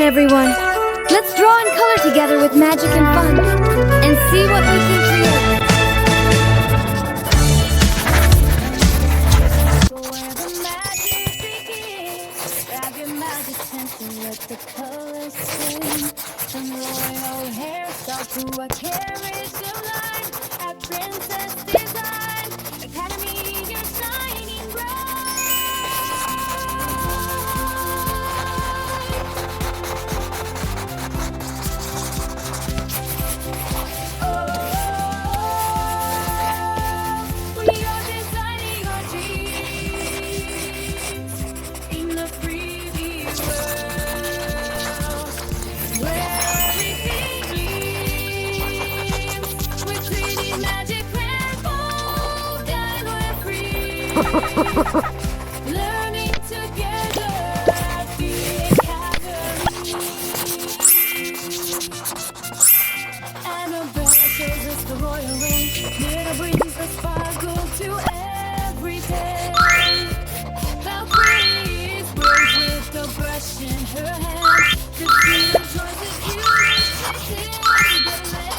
everyone. Let's draw and color together with magic and fun, and see what we can create. Where the magic begins. Grab your magic pencil, let the colors spin. From royal hairstyles to a carriage of light, at Princess Design Academy, you're shining learning together at the academy. Annabella shows us the royal way. Glitter brings a sparkle to every page. Valkyrie is brave with the brush in her hand. Christina joins the beauty in the land.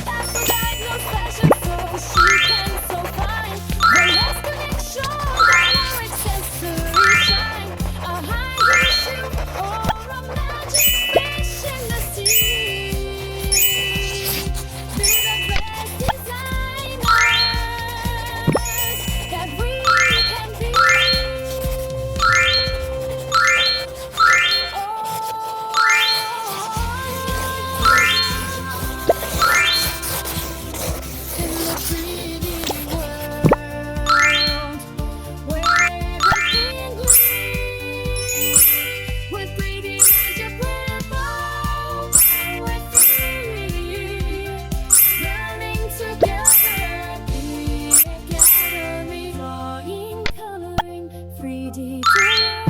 Aphrodite knows fashion, so she can so fine. But let's to make sure that our accessories shine. A high heel shoe or a magic fish in the sea. Be the best designers that we can be. In the pretty world where everything gleams with pretty magic purple, we're free, learning together at the academy. Drawing, coloring, 3D color,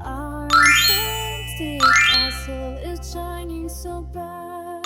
our enchanted castle is shining so bright.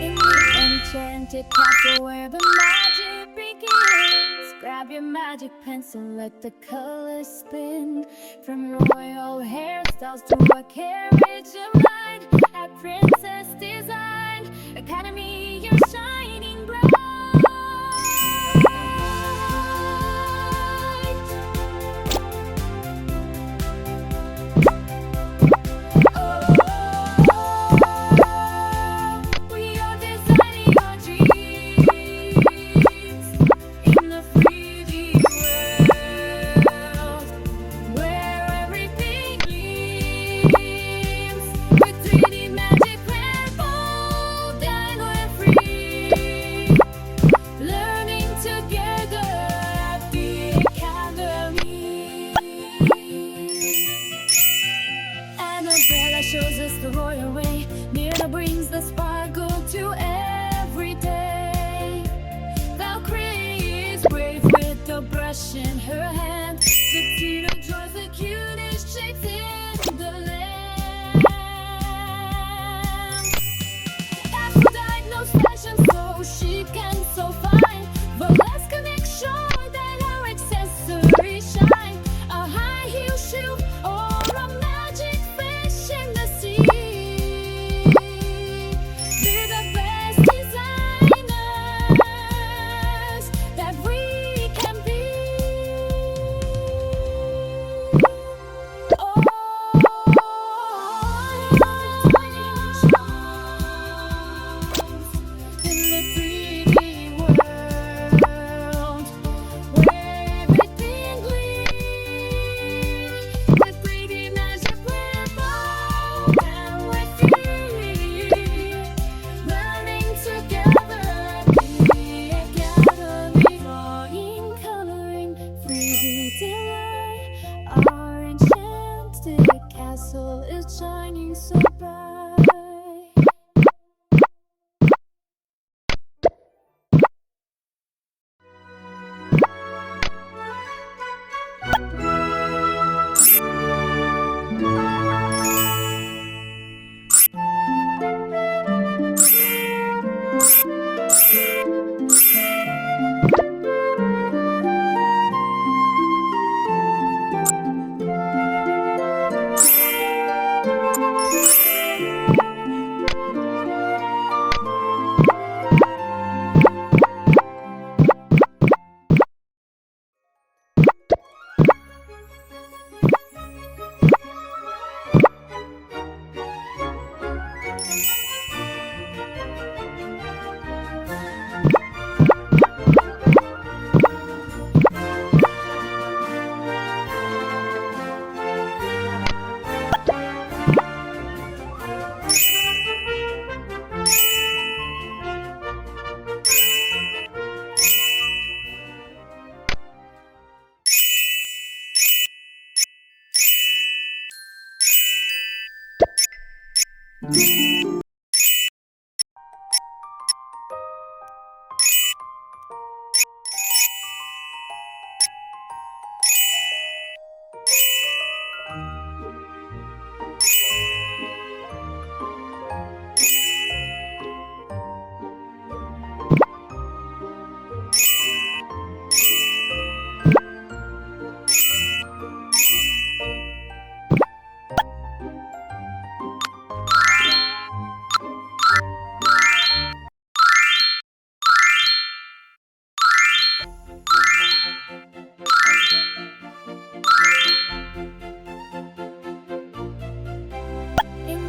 In the enchanted castle where the magic begins, grab your magic pencil, let the colors spin. From royal hairstyles to a carriage of light, at Princess Design Academy, you're shining bright. We are designing our dreams in the 3D world where everything gleams with 3D magic. In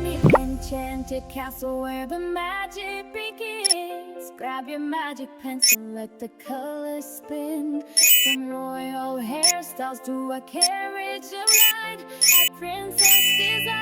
the enchanted castle where the magic begins, grab your magic pencil, let the colors spin. From royal hairstyles to a carriage of light, a princess desire.